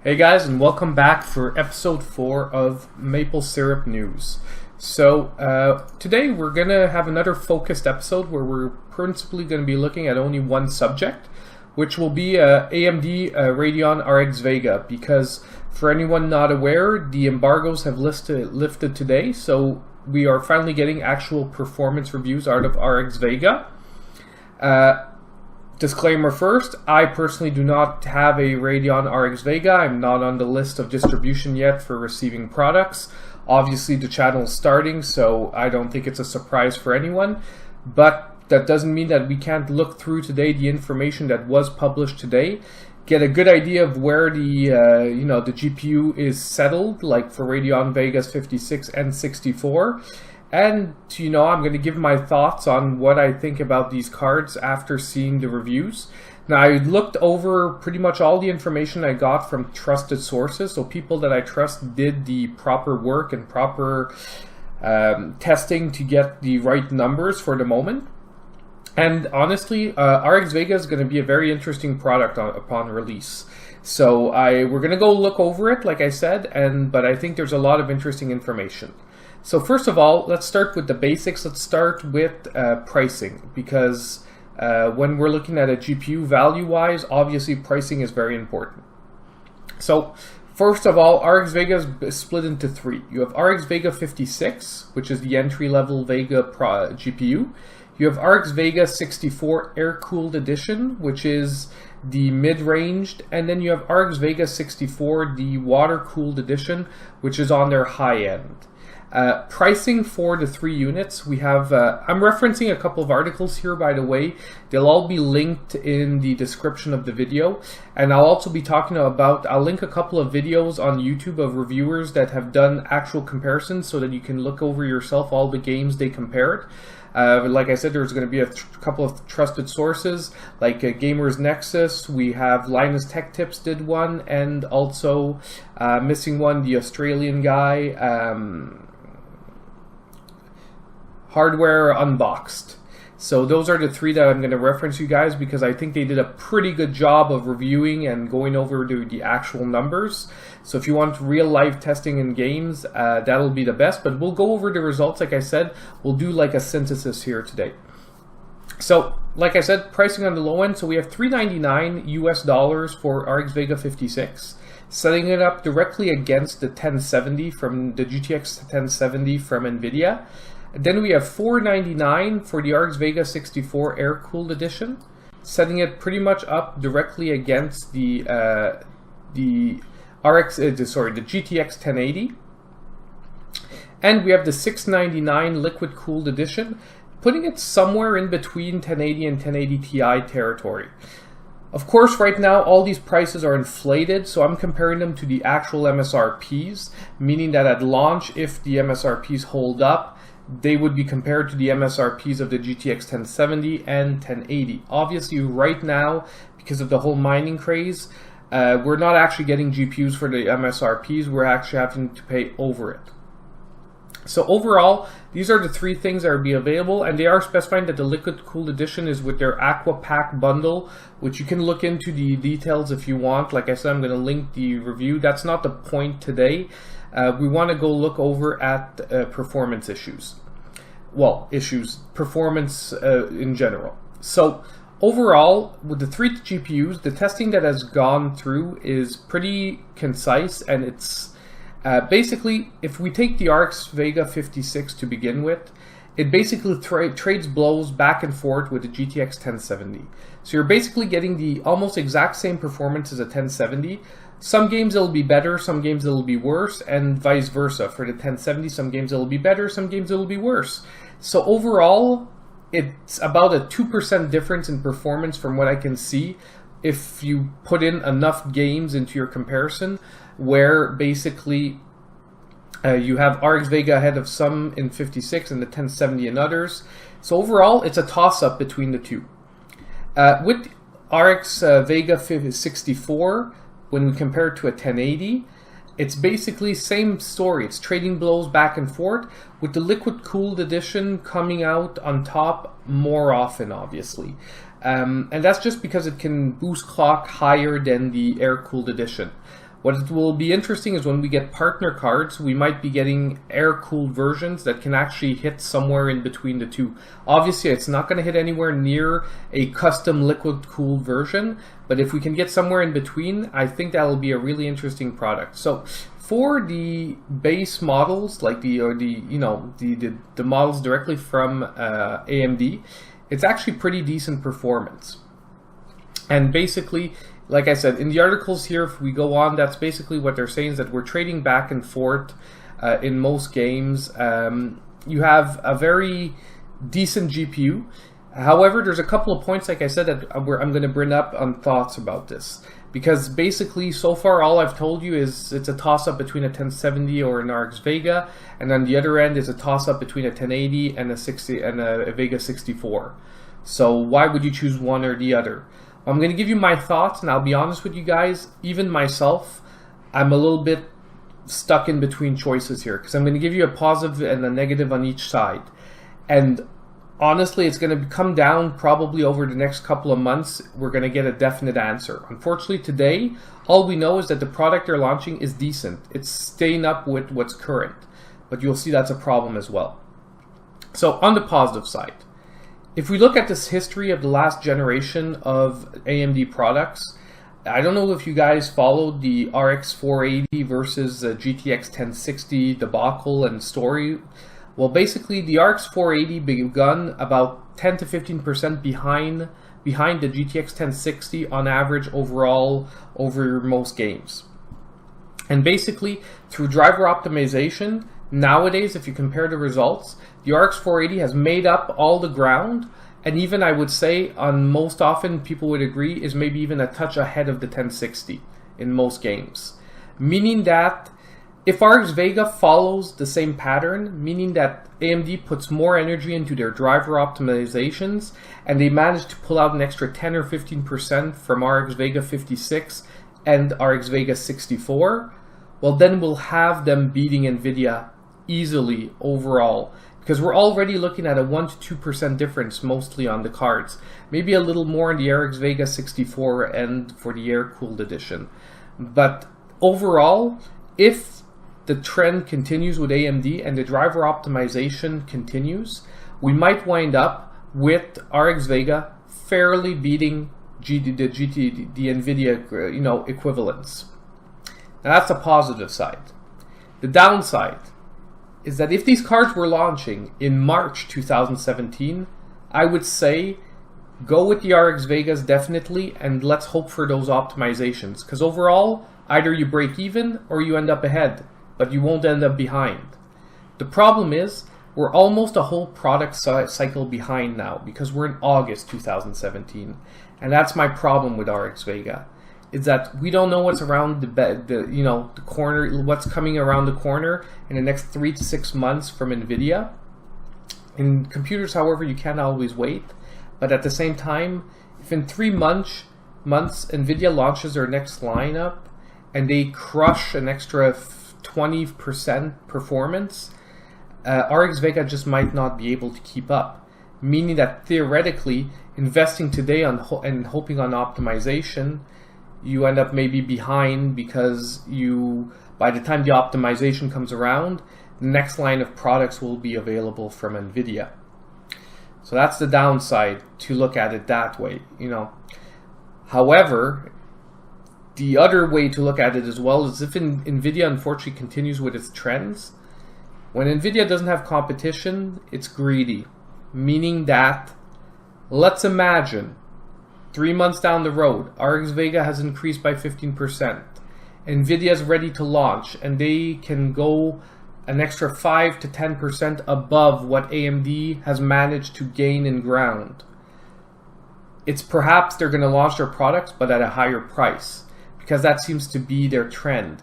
Hey guys, and welcome back for episode 4 of Maple Syrup News. So today we're going to have another focused episode where we're principally going to be looking at only one subject, which will be AMD Radeon RX VEGA, because for anyone not aware, the embargoes have lifted today, so we are finally getting actual performance reviews out of RX VEGA. Disclaimer first, I personally do not have a Radeon RX VEGA. I'm not on the list of distribution yet for receiving products. Obviously the channel is starting, so I don't think it's a surprise for anyone. But that doesn't mean that we can't look through today the information that was published today, get a good idea of where the the GPU is settled, like for Radeon Vega's 56 and 64. And, I'm going to give my thoughts on what I think about these cards after seeing the reviews. Now, I looked over pretty much all the information I got from trusted sources, so people that I trust did the proper work and proper testing to get the right numbers for the moment. And honestly, RX VEGA is going to be a very interesting product upon release. So we're going to go look over it, like I said, but I think there's a lot of interesting information. So first of all, let's start with the basics. Let's start with pricing, because when we're looking at a GPU value-wise, obviously pricing is very important. So first of all, RX VEGA is split into three. You have RX VEGA 56, which is the entry-level Vega GPU. You have RX VEGA 64 air-cooled edition, which is the mid-ranged, and then you have RX VEGA 64, the water-cooled edition, which is on their high-end. Pricing for the three units, we have, I'm referencing a couple of articles here, by the way. They'll all be linked in the description of the video. And I'll also be talking about, I'll link a couple of videos on YouTube of reviewers that have done actual comparisons so that you can look over yourself all the games they compared. Like I said, there's going to be a couple of trusted sources, like Gamers Nexus. We have Linus Tech Tips did one, and also missing one, the Australian guy, Hardware Unboxed. So those are the three that I'm going to reference you guys, because I think they did a pretty good job of reviewing and going over the actual numbers. So if you want real life testing in games, that'll be the best. But we'll go over the results. Like I said, we'll do like a synthesis here today. So like I said, pricing on the low end. So we have $399 US for RX VEGA 56. Setting it up directly against the 1070 from the GTX 1070 from NVIDIA. Then we have $499 for the RX VEGA 64 air-cooled edition, setting it pretty much up directly against the GTX 1080. And we have the $699 liquid-cooled edition, putting it somewhere in between 1080 and 1080 Ti territory. Of course, right now, all these prices are inflated, so I'm comparing them to the actual MSRPs, meaning that at launch, if the MSRPs hold up, they would be compared to the MSRPs of the GTX 1070 and 1080. Obviously, right now, because of the whole mining craze, we're not actually getting GPUs for the MSRPs. We're actually having to pay over it. So overall, these are the three things that are be available, and they are specifying that the liquid cooled edition is with their Aqua Pack bundle, which you can look into the details if you want. Like I said, I'm going to link the review. That's not the point today. We want to go look over at performance issues. Well, performance in general. So overall, with the three GPUs, the testing that has gone through is pretty concise, and it's basically, if we take the RX VEGA 56 to begin with, it basically trades blows back and forth with the GTX 1070. So you're basically getting the almost exact same performance as a 1070. Some games it'll be better, some games it'll be worse, and vice versa. For the 1070, some games it'll be better, some games it'll be worse. So overall, it's about a 2% difference in performance from what I can see if you put in enough games into your comparison, where basically you have RX VEGA ahead of some in 56 and the 1070 in others. So overall, it's a toss-up between the two. With RX VEGA 64, when we compare it to a 1080, it's basically same story. It's trading blows back and forth, with the liquid cooled edition coming out on top more often, obviously. And that's just because it can boost clock higher than the air cooled edition. What will be interesting is when we get partner cards, we might be getting air-cooled versions that can actually hit somewhere in between the two. Obviously, it's not going to hit anywhere near a custom liquid-cooled version, but if we can get somewhere in between, I think that will be a really interesting product. So, for the base models, like the models directly from AMD, it's actually pretty decent performance. And basically, like I said, in the articles here, if we go on, that's basically what they're saying, is that we're trading back and forth in most games. You have a very decent GPU. However, there's a couple of points, like I said, that I'm going to bring up on thoughts about this. Because basically, so far, all I've told you is it's a toss-up between a 1070 or an RX Vega, and on the other end is a toss-up between a 1080 and a Vega 64. So why would you choose one or the other? I'm going to give you my thoughts, and I'll be honest with you guys, even myself, I'm a little bit stuck in between choices here, because I'm going to give you a positive and a negative on each side. And honestly, it's going to come down probably over the next couple of months. We're going to get a definite answer. Unfortunately, today, all we know is that the product they're launching is decent. It's staying up with what's current, but you'll see that's a problem as well. So on the positive side, if we look at this history of the last generation of AMD products, I don't know if you guys followed the RX 480 versus GTX 1060 debacle and story. Well, basically, the RX 480 begun about 10 to 15% behind the GTX 1060 on average overall over most games. And basically, through driver optimization, nowadays, if you compare the results, the RX 480 has made up all the ground, and even I would say, on most often, people would agree, is maybe even a touch ahead of the 1060 in most games. Meaning that if RX Vega follows the same pattern, meaning that AMD puts more energy into their driver optimizations, and they manage to pull out an extra 10 or 15% from RX Vega 56 and RX Vega 64, well, then we'll have them beating NVIDIA easily overall, because we're already looking at a 1 to 2% difference mostly on the cards, maybe a little more in the RX Vega 64 and for the air-cooled edition. But overall, if the trend continues with AMD and the driver optimization continues, we might wind up with RX Vega fairly beating the NVIDIA equivalents. Now that's the positive side. The downside is that if these cards were launching in March 2017, I would say go with the RX Vegas definitely, and let's hope for those optimizations. Because overall, either you break even or you end up ahead, but you won't end up behind. The problem is, we're almost a whole product cycle behind now, because we're in August 2017. And that's my problem with RX Vega, is that we don't know what's around the corner, what's coming around the corner in the next 3 to 6 months from NVIDIA. In computers, however, you can't always wait. But at the same time, if in 3 months NVIDIA launches their next lineup and they crush an extra 20% performance, RX Vega just might not be able to keep up. Meaning that theoretically, investing today and hoping on optimization, you end up maybe behind, because by the time the optimization comes around, the next line of products will be available from NVIDIA. So that's the downside, to look at it that way, However, the other way to look at it as well is if NVIDIA unfortunately continues with its trends, when NVIDIA doesn't have competition, it's greedy. Meaning that, let's imagine, 3 months down the road, RX Vega has increased by 15%. NVIDIA is ready to launch, and they can go an extra 5 to 10% above what AMD has managed to gain in ground. It's perhaps they're going to launch their products, but at a higher price, because that seems to be their trend.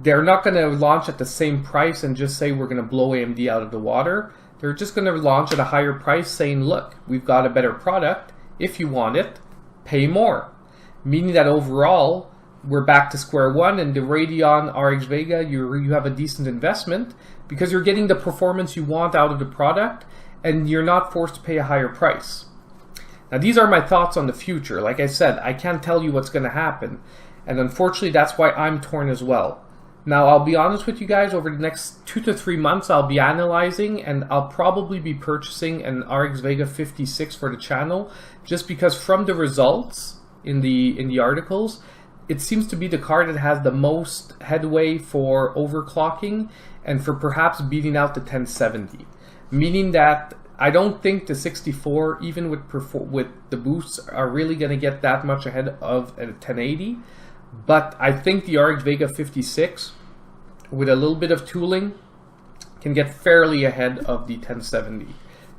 They're not going to launch at the same price and just say we're going to blow AMD out of the water. They're just going to launch at a higher price, saying, look, we've got a better product. If you want it, pay more. Meaning that overall, we're back to square one, and the Radeon RX Vega, you have a decent investment, because you're getting the performance you want out of the product, and you're not forced to pay a higher price. Now, these are my thoughts on the future. Like I said, I can't tell you what's going to happen. And unfortunately, that's why I'm torn as well. Now, I'll be honest with you guys, over the next 2 to 3 months, I'll be analyzing, and I'll probably be purchasing an RX Vega 56 for the channel, just because from the results in the articles, it seems to be the card that has the most headway for overclocking and for perhaps beating out the 1070. Meaning that I don't think the 64, even with the boosts, are really going to get that much ahead of a 1080. But I think the RX Vega 56, with a little bit of tooling, can get fairly ahead of the 1070.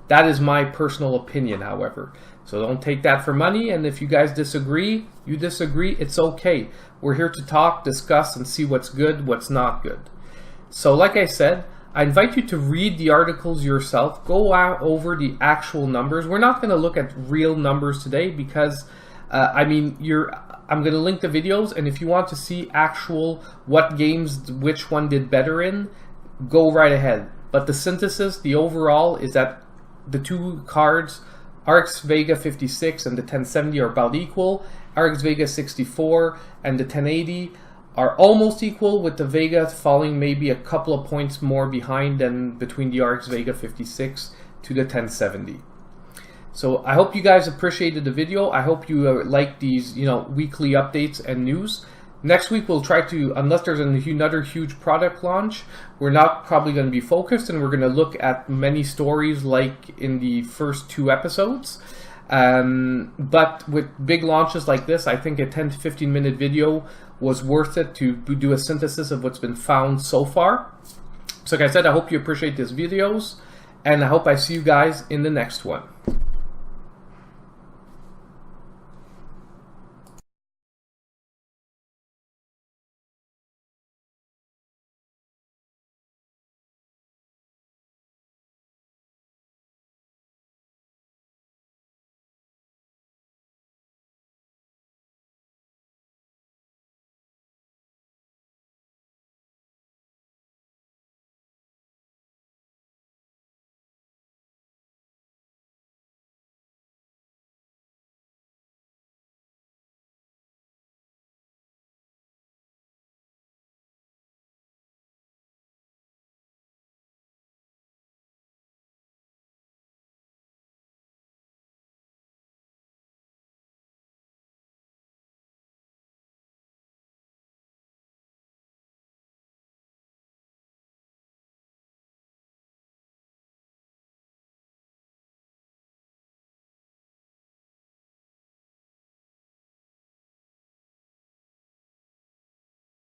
That is my personal opinion, however. So don't take that for money, and if you guys disagree, you disagree, it's okay. We're here to talk, discuss, and see what's good, what's not good. So like I said, I invite you to read the articles yourself, go out over the actual numbers. We're not going to look at real numbers today because, I'm going to link the videos, and if you want to see actual what games which one did better in, go right ahead. But the synthesis, the overall, is that the two cards, RX Vega 56 and the 1070, are about equal. RX Vega 64 and the 1080 are almost equal, with the Vega falling maybe a couple of points more behind than between the RX Vega 56 to the 1070. So I hope you guys appreciated the video. I hope you like these, weekly updates and news. Next week we'll try to, unless there's another huge product launch, we're not probably going to be focused, and we're going to look at many stories like in the first 2 episodes. But with big launches like this, I think a 10 to 15 minute video was worth it to do a synthesis of what's been found so far. So like I said, I hope you appreciate these videos, and I hope I see you guys in the next one.